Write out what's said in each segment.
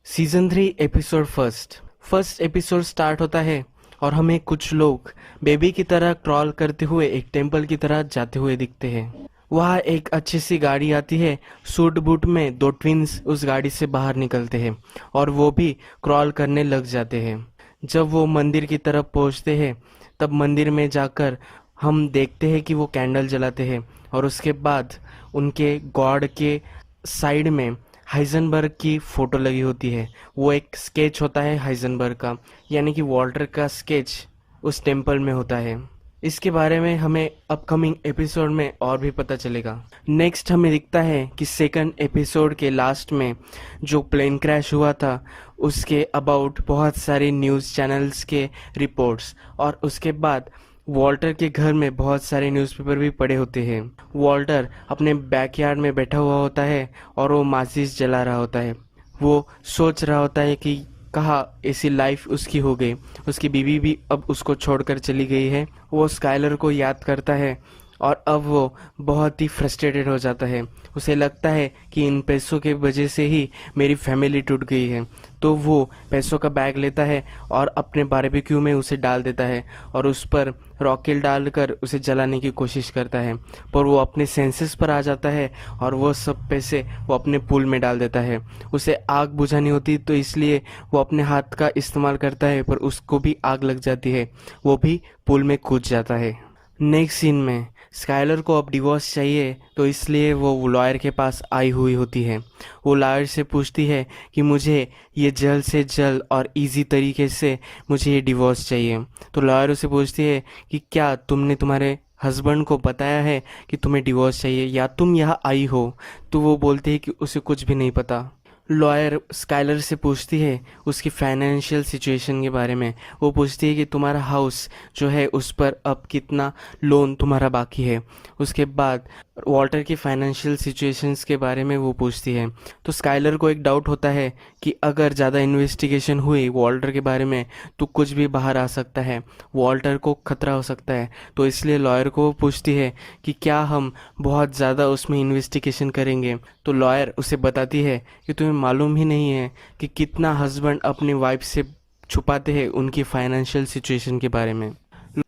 Season 3 episode first episode start होता है और हमें कुछ लोग बेबी की तरह क्रॉल करते हुए एक टेंपल की तरह जाते हुए दिखते हैं। वहाँ एक अच्छी सी गाड़ी आती है। सूट बूट में दो ट्विंस उस गाड़ी से बाहर निकलते हैं और वो भी क्रॉल करने लग जाते हैं। जब वो मंदिर की तरफ पहुँचते हैं तब मंदिर में जाकर हम देखते हैं कि वो कैंडल जलाते हैं और उसके बाद उनके गॉड के साइड में हाइजनबर्ग की फोटो लगी होती है। वो एक स्केच होता है हाइजनबर्ग का, यानी कि वॉल्टर का स्केच उस टेम्पल में होता है। इसके बारे में हमें अपकमिंग एपिसोड में और भी पता चलेगा। नेक्स्ट हमें दिखता है कि सेकंड एपिसोड के लास्ट में जो प्लेन क्रैश हुआ था उसके अबाउट बहुत सारे न्यूज़ चैनल्स के रिपोर्ट्स, और उसके बाद वॉल्टर के घर में बहुत सारे न्यूज़पेपर भी पड़े होते हैं। वॉल्टर अपने बैकयार्ड में बैठा हुआ होता है और वो माचिस जला रहा होता है। वो सोच रहा होता है कि कहाँ ऐसी लाइफ उसकी हो गई। उसकी बीवी भी अब उसको छोड़कर चली गई है। वो स्काइलर को याद करता है और अब वो बहुत ही फ्रस्ट्रेटेड हो जाता है। उसे लगता है कि इन पैसों के वजह से ही मेरी फैमिली टूट गई है। तो वो पैसों का बैग लेता है और अपने बारबेक्यू में उसे डाल देता है और उस पर रॉकेल डालकर उसे जलाने की कोशिश करता है, पर वो अपने सेंसेस पर आ जाता है और वो सब पैसे वो अपने पूल में डाल देता है। उसे आग बुझानी होती तो इसलिए वो अपने हाथ का इस्तेमाल करता है, पर उसको भी आग लग जाती है। वो भी पूल में कूद जाता है। नेक्स्ट सीन में स्काइलर को अब डिवोर्स चाहिए तो इसलिए वो लॉयर के पास आई हुई होती है। वो लॉयर से पूछती है कि मुझे ये जल्द से जल्द और इजी तरीके से मुझे ये डिवोर्स चाहिए। तो लॉयर उसे पूछती है कि क्या तुमने तुम्हारे हस्बैंड को बताया है कि तुम्हें डिवोर्स चाहिए या तुम यहाँ आई हो? तो वो बोलती है कि उसे कुछ भी नहीं पता। लॉयर स्काइलर से पूछती है उसकी फाइनेंशियल सिचुएशन के बारे में। वो पूछती है कि तुम्हारा हाउस जो है उस पर अब कितना लोन तुम्हारा बाकी है। उसके बाद वॉल्टर की फाइनेंशियल सिचुएशंस के बारे में वो पूछती है। तो स्काइलर को एक डाउट होता है कि अगर ज़्यादा इन्वेस्टिगेशन हुई वॉल्टर के बारे में तो कुछ भी बाहर आ सकता है, वॉल्टर को खतरा हो सकता है। तो इसलिए लॉयर को वो पूछती है कि क्या हम बहुत ज़्यादा उसमें इन्वेस्टिगेशन करेंगे। तो लॉयर उसे बताती है कि तुम्हें मालूम ही नहीं है कि कितना हस्बैंड अपनी वाइफ से छुपाते हैं उनकी फाइनेंशियल सिचुएशन के बारे में।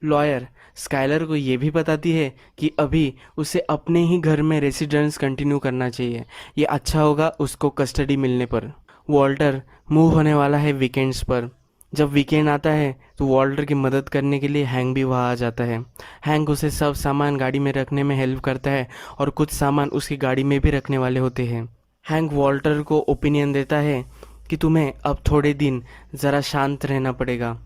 लॉयर स्काइलर को ये भी बताती है कि अभी उसे अपने ही घर में रेसिडेंस कंटिन्यू करना चाहिए। ये अच्छा होगा उसको कस्टडी मिलने पर। वॉल्टर मूव होने वाला है वीकेंड्स पर। जब वीकेंड आता है तो वॉल्टर की मदद करने के लिए हैंक भी वहाँ आ जाता है। हैंक उसे सब सामान गाड़ी में रखने में हेल्प करता है और कुछ सामान उसकी गाड़ी में भी रखने वाले होते हैं। हैंक वॉल्टर को ओपिनियन देता है कि तुम्हें अब थोड़े दिन ज़रा शांत रहना पड़ेगा।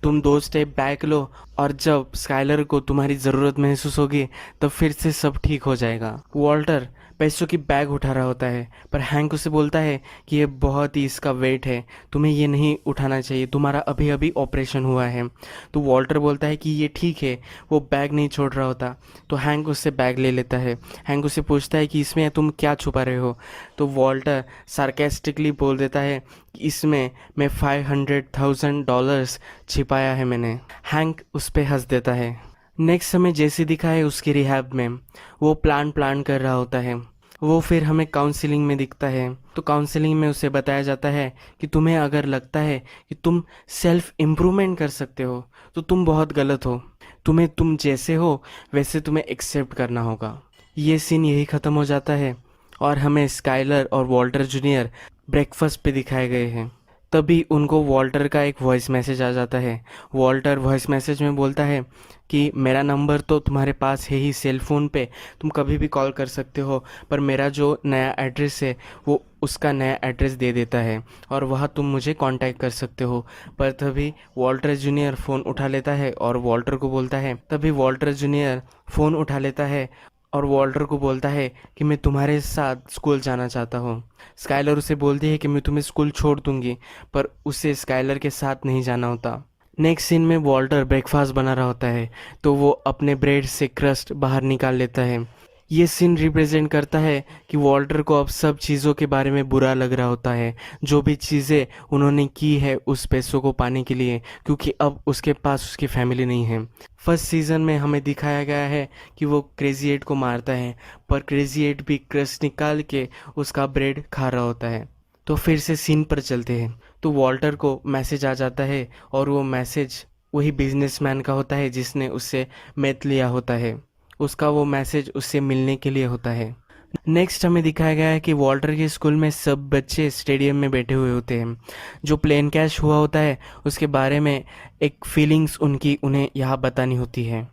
तुम 2 स्टेप बैक लो और जब स्काइलर को तुम्हारी ज़रूरत महसूस होगी तब फिर से सब ठीक हो जाएगा। वॉल्टर पैसों की बैग उठा रहा होता है पर हैंक उसे बोलता है कि ये बहुत ही इसका वेट है, तुम्हें ये नहीं उठाना चाहिए, तुम्हारा अभी अभी ऑपरेशन हुआ है। तो वॉल्टर बोलता है कि ये ठीक है, वो बैग नहीं छोड़ रहा होता। तो हैंक उससे बैग ले लेता है। हैंक उसे पूछता है कि इसमें तुम क्या छुपा रहे हो? तो वॉल्टर सार्केस्टिकली बोल देता है कि इसमें मैं $500,000 छिपाया है मैंने। हैंक उस पर हंस देता है। नेक्स्ट हमें जैसे दिखा है उसकी रिहैब में वो प्लान कर रहा होता है। वो फिर हमें काउंसलिंग में दिखता है। तो काउंसलिंग में उसे बताया जाता है कि तुम्हें अगर लगता है कि तुम सेल्फ इम्प्रूवमेंट कर सकते हो तो तुम बहुत गलत हो। तुम्हें तुम जैसे हो वैसे तुम्हें एक्सेप्ट करना होगा। ये सीन यही ख़त्म हो जाता है और हमें स्काइलर और वॉल्टर जूनियर ब्रेकफास्ट पे दिखाए गए हैं। तभी उनको वॉल्टर का एक वॉइस मैसेज आ जाता है। वॉल्टर वॉइस मैसेज में बोलता है कि मेरा नंबर तो तुम्हारे पास है ही सेल फ़ोन पे, तुम कभी भी कॉल कर सकते हो, पर मेरा जो नया एड्रेस है वो उसका नया एड्रेस दे देता है और वहाँ तुम मुझे कांटेक्ट कर सकते हो। पर तभी वॉल्टर जूनियर फ़ोन उठा लेता है और वॉल्टर को बोलता है तभी वॉल्टर जूनियर फ़ोन उठा लेता है और वॉल्टर को बोलता है कि मैं तुम्हारे साथ स्कूल जाना चाहता हूँ। स्काइलर उसे बोलती है कि मैं तुम्हें स्कूल छोड़ दूंगी, पर उसे स्काइलर के साथ नहीं जाना होता। नेक्स्ट सीन में वॉल्टर ब्रेकफास्ट बना रहा होता है तो वो अपने ब्रेड से क्रस्ट बाहर निकाल लेता है। ये सीन रिप्रेजेंट करता है कि वॉल्टर को अब सब चीज़ों के बारे में बुरा लग रहा होता है, जो भी चीज़ें उन्होंने की है उस पैसों को पाने के लिए, क्योंकि अब उसके पास उसकी फैमिली नहीं है। फर्स्ट सीज़न में हमें दिखाया गया है कि वो क्रेजी एट को मारता है, पर क्रेजी एट भी क्रस्ट निकाल के उसका ब्रेड खा रहा होता है। तो फिर से सीन पर चलते हैं। तो वॉल्टर को मैसेज आ जाता है और वो मैसेज वही बिजनेसमैन का होता है जिसने उससे मैथ लिया होता है। उसका वो मैसेज उससे मिलने के लिए होता है। नेक्स्ट हमें दिखाया गया है कि वॉल्टर के स्कूल में सब बच्चे स्टेडियम में बैठे हुए होते हैं। जो प्लेन क्रैश हुआ होता है उसके बारे में एक फीलिंग्स उनकी उन्हें यहाँ बतानी होती है।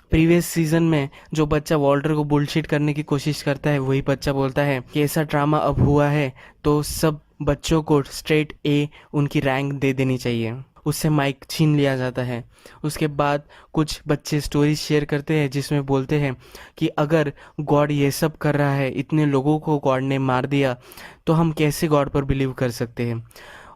प्रीवियस सीजन में जो बच्चा वॉल्टर को बुलशिट करने की कोशिश करता है वही बच्चा बोलता है कि ऐसा ड्रामा अब हुआ है तो सब बच्चों को स्ट्रेट ए उनकी रैंक दे देनी चाहिए। उससे माइक छीन लिया जाता है। उसके बाद कुछ बच्चे स्टोरी शेयर करते हैं जिसमें बोलते हैं कि अगर गॉड ये सब कर रहा है, इतने लोगों को गॉड ने मार दिया, तो हम कैसे गॉड पर बिलीव कर सकते हैं।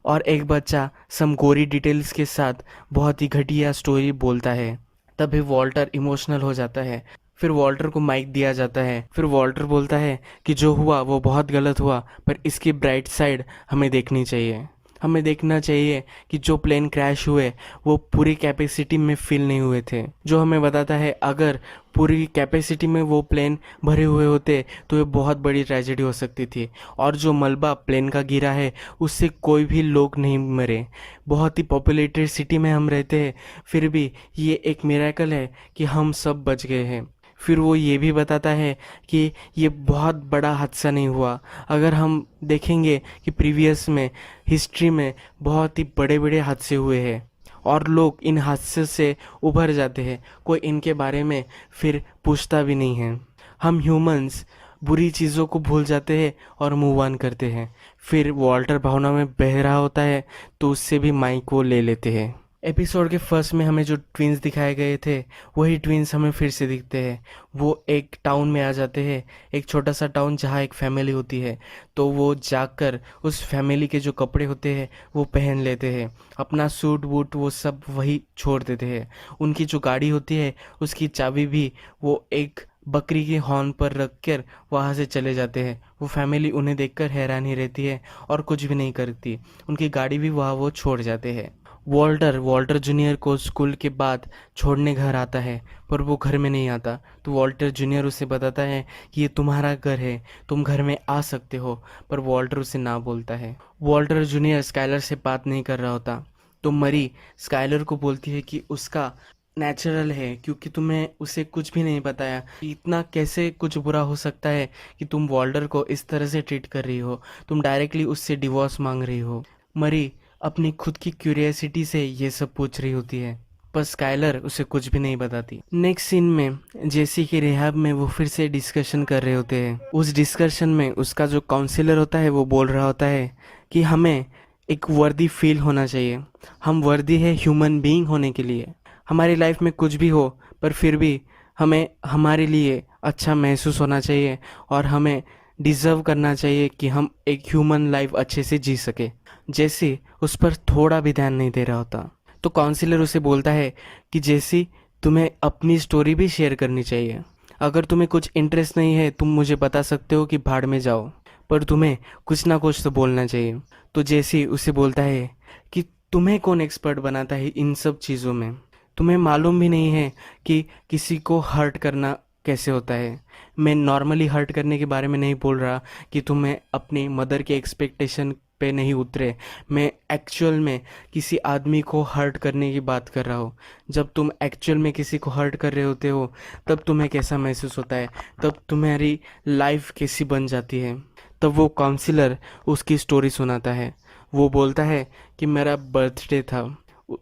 और एक बच्चा सम गोरी डिटेल्स के साथ बहुत ही घटिया स्टोरी बोलता है। तभी वॉल्टर इमोशनल हो जाता है। फिर वॉल्टर को माइक दिया जाता है। फिर वॉल्टर बोलता है कि जो हुआ वो बहुत गलत हुआ, पर इसकी ब्राइट साइड हमें देखनी चाहिए। हमें देखना चाहिए कि जो प्लेन क्रैश हुए वो पूरी कैपेसिटी में फिल नहीं हुए थे। जो हमें बताता है अगर पूरी कैपेसिटी में वो प्लेन भरे हुए होते तो ये बहुत बड़ी ट्रेजेडी हो सकती थी। और जो मलबा प्लेन का गिरा है उससे कोई भी लोग नहीं मरे। बहुत ही पॉपुलेटेड सिटी में हम रहते हैं, फिर भी ये एक मिरेकल है कि हम सब बच गए हैं। फिर वो ये भी बताता है कि ये बहुत बड़ा हादसा नहीं हुआ। अगर हम देखेंगे कि प्रीवियस में हिस्ट्री में बहुत ही बड़े बड़े हादसे हुए हैं और लोग इन हादसे से उभर जाते हैं, कोई इनके बारे में फिर पूछता भी नहीं है। हम ह्यूमंस बुरी चीज़ों को भूल जाते हैं और मूव ऑन करते हैं। फिर वॉल्टर भावना में बह रहा होता है तो उससे भी माइक को ले लेते हैं। एपिसोड के फर्स्ट में हमें जो ट्विंस दिखाए गए थे वही ट्विंस हमें फिर से दिखते हैं। वो एक टाउन में आ जाते हैं, एक छोटा सा टाउन जहाँ एक फैमिली होती है। तो वो जाकर उस फैमिली के जो कपड़े होते हैं वो पहन लेते हैं, अपना सूट वूट वो सब वही छोड़ देते हैं। उनकी जो गाड़ी होती है उसकी चाबी भी वो एक बकरी के हॉर्न पर रख कर वहाँ से चले जाते हैं। वो फैमिली उन्हें देखकर हैरान ही रहती है और कुछ भी नहीं करती। उनकी गाड़ी भी वहाँ वो छोड़ जाते हैं। वॉल्टर जूनियर को स्कूल के बाद छोड़ने घर आता है, पर वो घर में नहीं आता। तो वॉल्टर जूनियर उसे बताता है कि ये तुम्हारा घर है, तुम घर में आ सकते हो, पर वॉल्टर उसे ना बोलता है। वॉल्टर जूनियर स्काइलर से बात नहीं कर रहा होता, तो मरी स्काइलर को बोलती है कि उसका नेचुरल है क्योंकि तुम्हें उसे कुछ भी नहीं बताया कि इतना कैसे कुछ बुरा हो सकता है कि तुम वॉल्टर को इस तरह से ट्रीट कर रही हो, तुम डायरेक्टली उससे डिवोर्स मांग रही हो। मरी अपनी खुद की क्यूरियोसिटी से ये सब पूछ रही होती है, पर स्काइलर उसे कुछ भी नहीं बताती। नेक्स्ट सीन में जेसी के रिहैब में वो फिर से डिस्कशन कर रहे होते हैं। उस डिस्कशन में उसका जो काउंसलर होता है वो बोल रहा होता है कि हमें एक वर्दी फील होना चाहिए। हम वर्दी है ह्यूमन बीइंग होने के लिए। हमारी लाइफ में कुछ भी हो पर फिर भी हमें हमारे लिए अच्छा महसूस होना चाहिए और हमें डिज़र्व करना चाहिए कि हम एक ह्यूमन लाइफ अच्छे से जी सके। जैसी उस पर थोड़ा भी ध्यान नहीं दे रहा होता। तो काउंसलर उसे बोलता है कि जैसी तुम्हें अपनी स्टोरी भी शेयर करनी चाहिए। अगर तुम्हें कुछ इंटरेस्ट नहीं है तुम मुझे बता सकते हो कि भाड़ में जाओ, पर तुम्हें कुछ ना कुछ तो बोलना चाहिए। तो जैसी उसे बोलता है कि तुम्हें कौन एक्सपर्ट बनाता है इन सब चीज़ों में। तुम्हें मालूम भी नहीं है कि किसी को हर्ट करना कैसे होता है। मैं नॉर्मली हर्ट करने के बारे में नहीं बोल रहा कि तुम्हें अपनी मदर के एक्सपेक्टेशन पे नहीं उतरे। मैं एक्चुअल में किसी आदमी को हर्ट करने की बात कर रहा हूँ। जब तुम एक्चुअल में किसी को हर्ट कर रहे होते हो तब तुम्हें कैसा महसूस होता है, तब तुम्हारी लाइफ कैसी बन जाती है। तब वो काउंसलर उसकी स्टोरी सुनाता है। वो बोलता है कि मेरा बर्थडे था,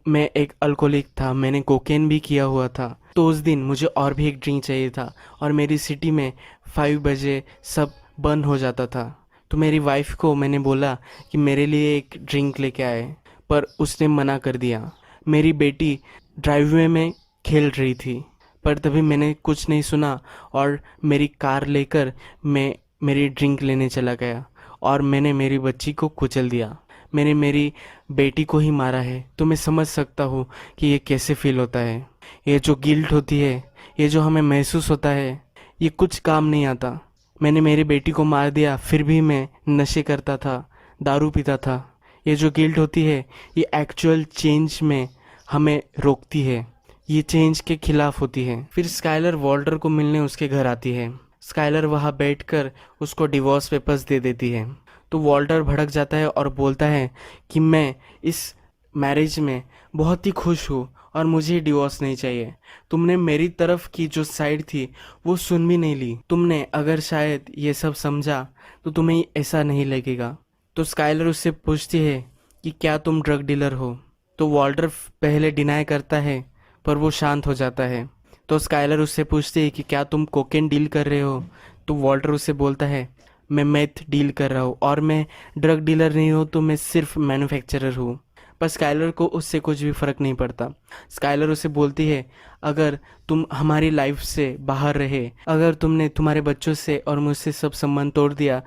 मैं एक अल्कोहलिक था, मैंने कोकेन भी किया हुआ था। तो उस दिन मुझे और भी एक ड्रिंक चाहिए था और मेरी सिटी में 5 बजे सब बंद हो जाता था। तो मेरी वाइफ को मैंने बोला कि मेरे लिए एक ड्रिंक लेके आए, पर उसने मना कर दिया। मेरी बेटी ड्राइववे में खेल रही थी, पर तभी मैंने कुछ नहीं सुना और मेरी कार लेकर मैं मेरी ड्रिंक लेने चला गया और मैंने मेरी बच्ची को कुचल दिया। मैंने मेरी बेटी को ही मारा है। तो मैं समझ सकता हूँ कि ये कैसे फील होता है। ये जो गिल्ट होती है, ये जो हमें महसूस होता है, ये कुछ काम नहीं आता। मैंने मेरी बेटी को मार दिया, फिर भी मैं नशे करता था, दारू पीता था। ये जो गिल्ट होती है ये एक्चुअल चेंज में हमें रोकती है, ये चेंज के खिलाफ होती है। फिर स्काइलर वॉल्टर को मिलने उसके घर आती है। स्काइलर वहाँ बैठकर उसको डिवोर्स पेपर्स दे देती है। तो वॉल्टर भड़क जाता है और बोलता है कि मैं इस मैरिज में बहुत ही खुश हूँ और मुझे डिवोर्स नहीं चाहिए। तुमने मेरी तरफ की जो साइड थी वो सुन भी नहीं ली। तुमने अगर शायद ये सब समझा तो तुम्हें ऐसा नहीं लगेगा। तो स्काइलर उससे पूछती है कि क्या तुम ड्रग डीलर हो? तो वॉल्टर पहले डिनाई करता है पर वो शांत हो जाता है। तो स्काइलर उससे पूछती है कि क्या तुम कोकेन डील कर रहे हो? तो वॉल्टर उससे बोलता है मैं मेथ डील कर रहा हूँ और मैं ड्रग डीलर नहीं हूँ, तो मैं सिर्फ मैन्युफैक्चरर हूँ। पर स्काइलर को उससे कुछ भी फ़र्क नहीं पड़ता। स्काइलर उसे बोलती है अगर तुम हमारी लाइफ से बाहर रहे, अगर तुमने तुम्हारे बच्चों से और मुझसे सब संबंध तोड़ दिया,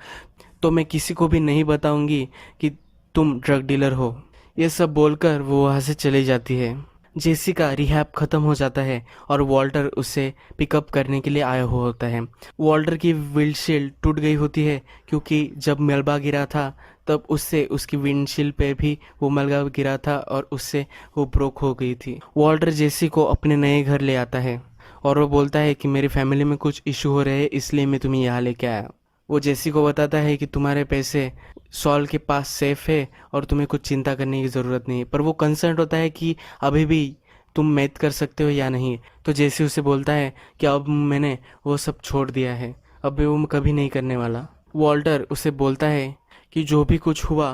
तो मैं किसी को भी नहीं बताऊंगी कि तुम ड्रग डीलर हो। ये सब बोलकर वो वहाँ से चली जाती है। जेसी का रिहैब ख़त्म हो जाता है और वॉल्टर उसे पिकअप करने के लिए आया हुआ होता है। वॉल्टर की विंडशील्ड टूट गई होती है क्योंकि जब मलबा गिरा था तब उससे उसकी विंडशील्ड पे भी वो मलबा गिरा था और उससे वो ब्रोक हो गई थी। वॉल्टर जेसी को अपने नए घर ले आता है और वो बोलता है कि मेरी फैमिली में कुछ इशू हो रहे हैं, इसलिए मैं तुम्हें यहाँ लेके आया। वो जेसी को बताता है कि तुम्हारे पैसे सॉल के पास सेफ है और तुम्हें कुछ चिंता करने की ज़रूरत नहीं है। पर वो कंसर्न होता है कि अभी भी तुम मैथ कर सकते हो या नहीं। तो जेसी उसे बोलता है कि अब मैंने वो सब छोड़ दिया है, अब वो मैं कभी नहीं करने वाला। वॉल्टर उसे बोलता है कि जो भी कुछ हुआ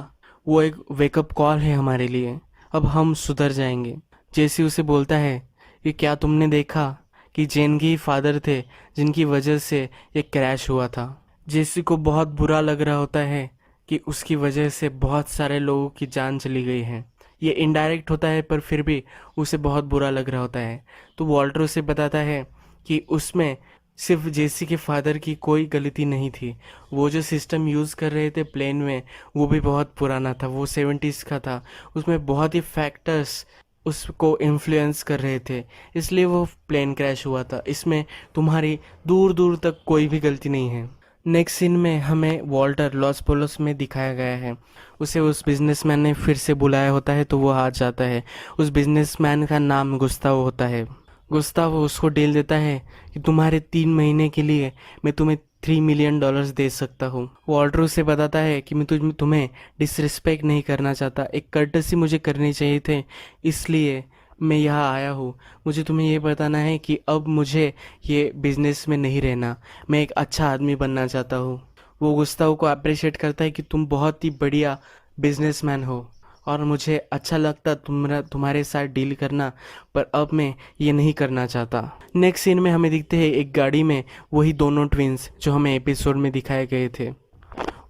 वो एक वेकअप कॉल है हमारे लिए, अब हम सुधर जाएंगे। जेसी उसे बोलता है कि क्या तुमने देखा कि जेन के ही फादर थे जिनकी वजह से ये क्रैश हुआ था। जेसी को बहुत बुरा लग रहा होता है कि उसकी वजह से बहुत सारे लोगों की जान चली गई है। ये इनडायरेक्ट होता है पर फिर भी उसे बहुत बुरा लग रहा होता है। तो वॉल्टर उसे बताता है कि उसमें सिर्फ जेसी के फादर की कोई गलती नहीं थी। वो जो सिस्टम यूज़ कर रहे थे प्लेन में वो भी बहुत पुराना था, वो 70s का था। उसमें बहुत ही फैक्टर्स उसको इन्फ्लुएंस कर रहे थे, इसलिए वो प्लेन क्रैश हुआ था। इसमें तुम्हारी दूर दूर तक कोई भी गलती नहीं है। नेक्स्ट सीन में हमें वॉल्टर लॉस पोलोस में दिखाया गया है। उसे उस बिजनेसमैन ने फिर से बुलाया होता है तो वो आ जाता है। उस बिजनेसमैन का नाम गुस्तावो होता है। गुस्तावो उसको डील देता है कि तुम्हारे 3 महीने के लिए मैं तुम्हें $3 मिलियन दे सकता हूँ। वॉल्टर उसे बताता है कि मैं तुम्हें डिसरिस्पेक्ट नहीं करना चाहता, एक कर्टसी मुझे करनी चाहिए थे, इसलिए मैं यहाँ आया हूँ। मुझे तुम्हें ये बताना है कि अब मुझे ये बिजनेस में नहीं रहना, मैं एक अच्छा आदमी बनना चाहता हूँ। वो गुस्ताव को अप्रिशिएट करता है कि तुम बहुत ही बढ़िया बिजनेसमैन हो और मुझे अच्छा लगता तुम्हारे साथ डील करना, पर अब मैं ये नहीं करना चाहता। नेक्स्ट सीन में हमें दिखते हैं एक गाड़ी में वही दोनों ट्विन्स जो हमें एपिसोड में दिखाए गए थे।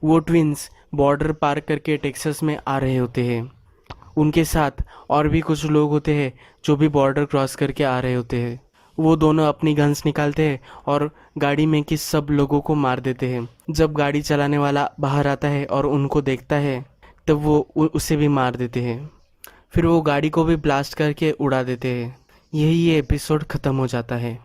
वो ट्विन्स बॉर्डर पार करके टेक्सास में आ रहे होते हैं। उनके साथ और भी कुछ लोग होते हैं जो भी बॉर्डर क्रॉस करके आ रहे होते हैं। वो दोनों अपनी गन्स निकालते हैं और गाड़ी में कि सब लोगों को मार देते हैं। जब गाड़ी चलाने वाला बाहर आता है और उनको देखता है तब वो उसे भी मार देते हैं। फिर वो गाड़ी को भी ब्लास्ट करके उड़ा देते हैं। यही ये एपिसोड ख़त्म हो जाता है।